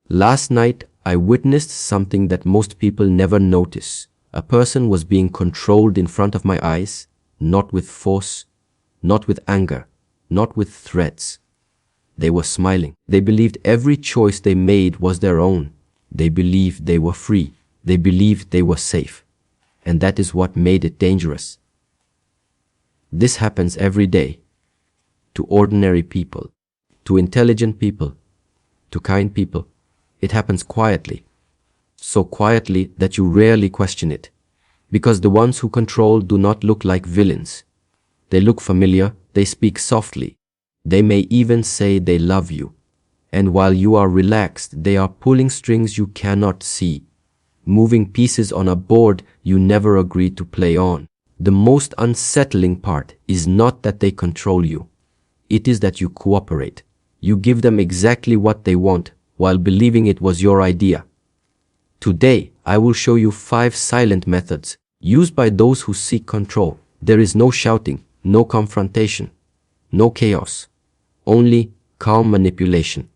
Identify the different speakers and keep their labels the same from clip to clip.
Speaker 1: Last night, I witnessed something that most people never notice. A person was being controlled in front of my eyes, not with force, not with anger, not with threats. They were smiling. They believed every choice they made was their own. They believed they were free. They believed they were safe. And that is what made it dangerous. This happens every day. To ordinary people, to intelligent people, to kind people. It happens quietly. So quietly that you rarely question it. Because the ones who control do not look like villains. They look familiar, they speak softly. They may even say they love you. And while you are relaxed, they are pulling strings you cannot see. Moving pieces on a board you never agreed to play on. The most unsettling part is not that they control you. It is that you cooperate. You give them exactly what they want while believing it was your idea. Today, I will show you 5 silent methods used by those who seek control. There is no shouting, no confrontation, no chaos, only calm manipulation.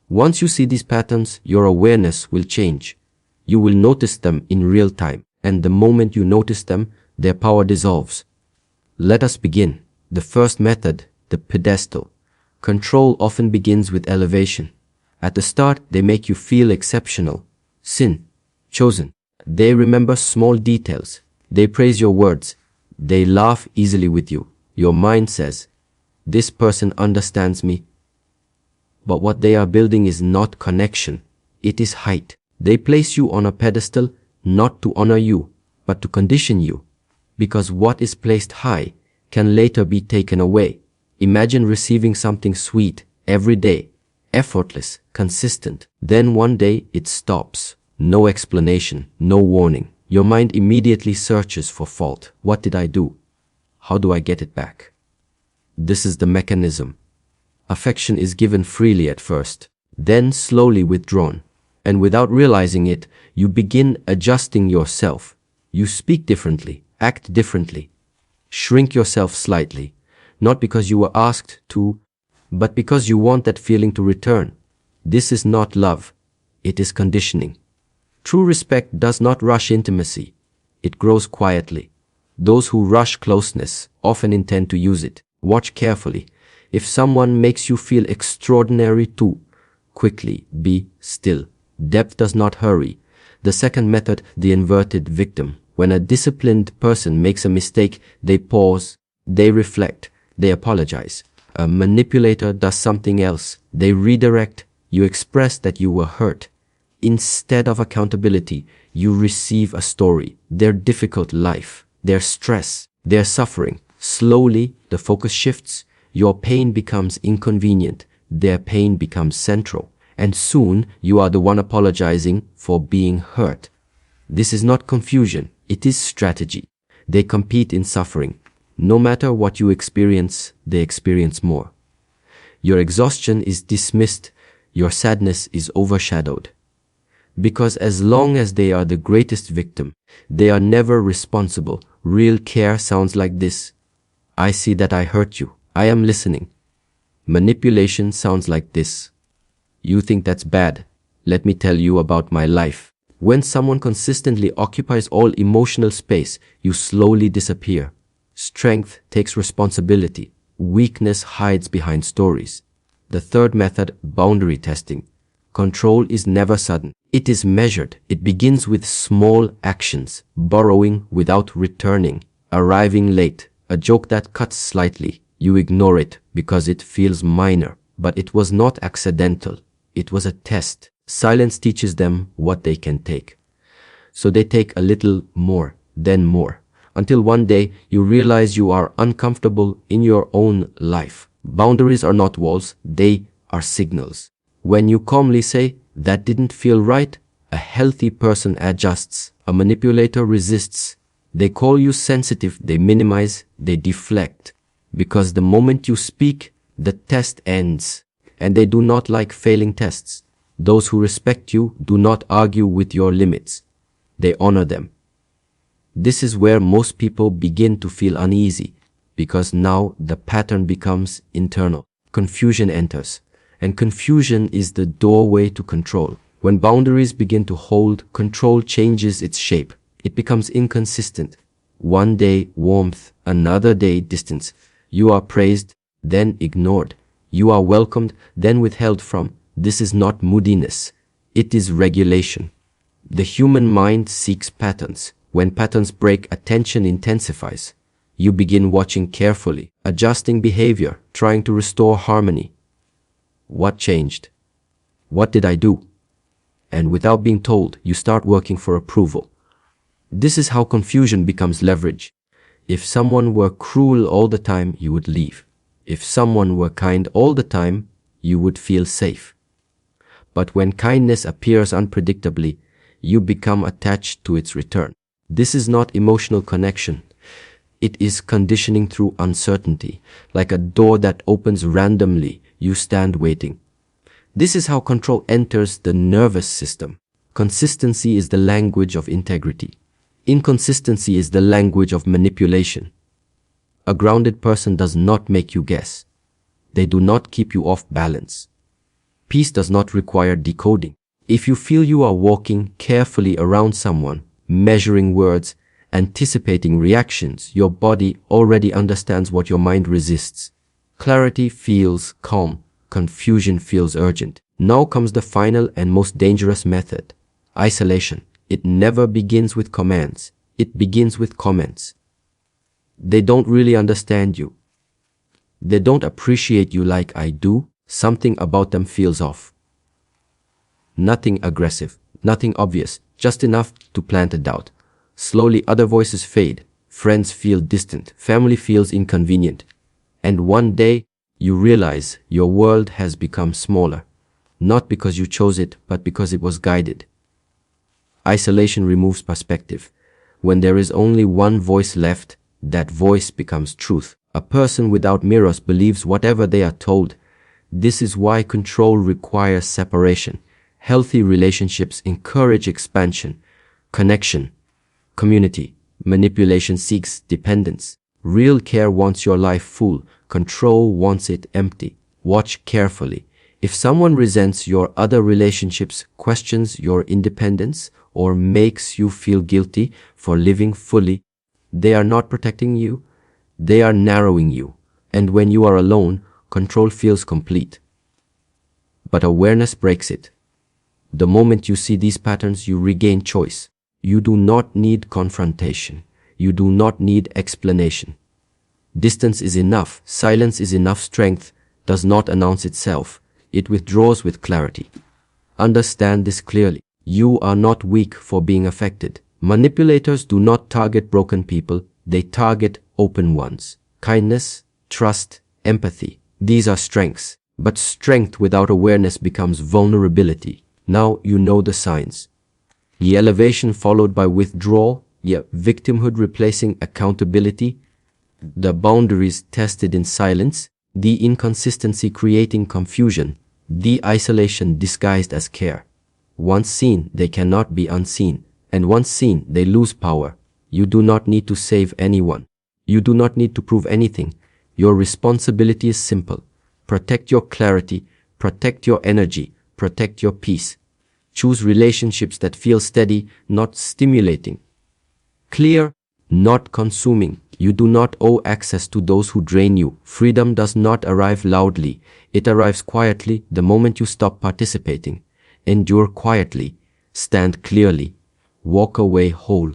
Speaker 1: Once you see these patterns, your awareness will change. You will notice them in real time, and the moment you notice them, their power dissolves. Let us begin. The first method, the pedestal. Control often begins with elevation. At the start, they make you feel exceptional, chosen. They remember small details. They praise your words. They laugh easily with you. Your mind says, this person understands me. But what they are building is not connection. It is height. They place you on a pedestal not to honor you, but to condition you. Because what is placed high can later be taken away. Imagine receiving something sweet every day, effortless, consistent. Then one day it stops. No explanation, no warning. Your mind immediately searches for fault. What did I do? How do I get it back? This is the mechanism. Affection is given freely at first, then slowly withdrawn. And without realizing it, you begin adjusting yourself. You speak differently, act differently, shrink yourself slightly, not because you were asked to, but because you want that feeling to return. This is not love. It is conditioning. True respect does not rush intimacy. It grows quietly. Those who rush closeness often intend to use it. Watch carefully. If someone makes you feel extraordinary too, quickly be still. Depth does not hurry. The second method, the inverted victim. When a disciplined person makes a mistake, they pause, they reflect, they apologize. A manipulator does something else. They redirect. You express that you were hurt. Instead of accountability, you receive a story, their difficult life, their stress, their suffering. Slowly, the focus shifts. Your pain becomes inconvenient. Their pain becomes central. And soon, you are the one apologizing for being hurt. This is not confusion. It is strategy. They compete in suffering. No matter what you experience, they experience more. Your exhaustion is dismissed. Your sadness is overshadowed. Because as long as they are the greatest victim, they are never responsible. Real care sounds like this. I see that I hurt you. I am listening. Manipulation sounds like this. You think that's bad. Let me tell you about my life. When someone consistently occupies all emotional space, you slowly disappear. Strength takes responsibility. Weakness hides behind stories. The third method, boundary testing. Control is never sudden. It is measured. It begins with small actions. Borrowing without returning. Arriving late. A joke that cuts slightly. You ignore it because it feels minor. But it was not accidental. It was a test. Silence teaches them what they can take. So they take a little more, then more. Until one day you realize you are uncomfortable in your own life. Boundaries are not walls. They are signals. When you calmly say, that didn't feel right, a healthy person adjusts. A manipulator resists. They call you sensitive. They minimize. They deflect. Because the moment you speak, the test ends. And they do not like failing tests. Those who respect you do not argue with your limits. They honor them. This is where most people begin to feel uneasy, because now the pattern becomes internal. Confusion enters, and confusion is the doorway to control. When boundaries begin to hold, control changes its shape. It becomes inconsistent. One day warmth, another day distance. You are praised, then ignored. You are welcomed, then withheld from. This is not moodiness. It is regulation. The human mind seeks patterns. When patterns break, attention intensifies. You begin watching carefully, adjusting behavior, trying to restore harmony. What changed? What did I do? And without being told, you start working for approval. This is how confusion becomes leverage. If someone were cruel all the time, you would leave. If someone were kind all the time, you would feel safe. But when kindness appears unpredictably, you become attached to its return. This is not emotional connection. It is conditioning through uncertainty. Like a door that opens randomly, you stand waiting. This is how control enters the nervous system. Consistency is the language of integrity. Inconsistency is the language of manipulation. A grounded person does not make you guess. They do not keep you off balance. Peace does not require decoding. If you feel you are walking carefully around someone, measuring words, anticipating reactions, your body already understands what your mind resists. Clarity feels calm. Confusion feels urgent. Now comes the final and most dangerous method, isolation. It never begins with commands. It begins with comments. They don't really understand you. They don't appreciate you like I do. Something about them feels off. Nothing aggressive, nothing obvious, just enough to plant a doubt. Slowly other voices fade. Friends feel distant. Family feels inconvenient. And one day, you realize your world has become smaller, not because you chose it, but because it was guided. Isolation removes perspective. When there is only one voice left, that voice becomes truth. A person without mirrors believes whatever they are told. This is why control requires separation. Healthy relationships encourage expansion, connection, community. Manipulation seeks dependence. Real care wants your life full. Control wants it empty. Watch carefully. If someone resents your other relationships, questions your independence, or makes you feel guilty for living fully, they are not protecting you. They are narrowing you. And when you are alone, control feels complete. But awareness breaks it. The moment you see these patterns, you regain choice. You do not need confrontation. You do not need explanation. Distance is enough. Silence is enough. Strength does not announce itself. It withdraws with clarity. Understand this clearly. You are not weak for being affected. Manipulators do not target broken people. They target open ones. Kindness, trust, empathy. These are strengths. But strength without awareness becomes vulnerability. Now you know the signs. The elevation followed by withdrawal, yet victimhood replacing accountability, the boundaries tested in silence, the inconsistency creating confusion, the isolation disguised as care. Once seen, they cannot be unseen, and once seen, they lose power. You do not need to save anyone. You do not need to prove anything. Your responsibility is simple. Protect your clarity, protect your energy, protect your peace. Choose relationships that feel steady, not stimulating. Clear, not consuming. You do not owe access to those who drain you. Freedom does not arrive loudly. It arrives quietly the moment you stop participating. Endure quietly. Stand clearly. Walk away whole.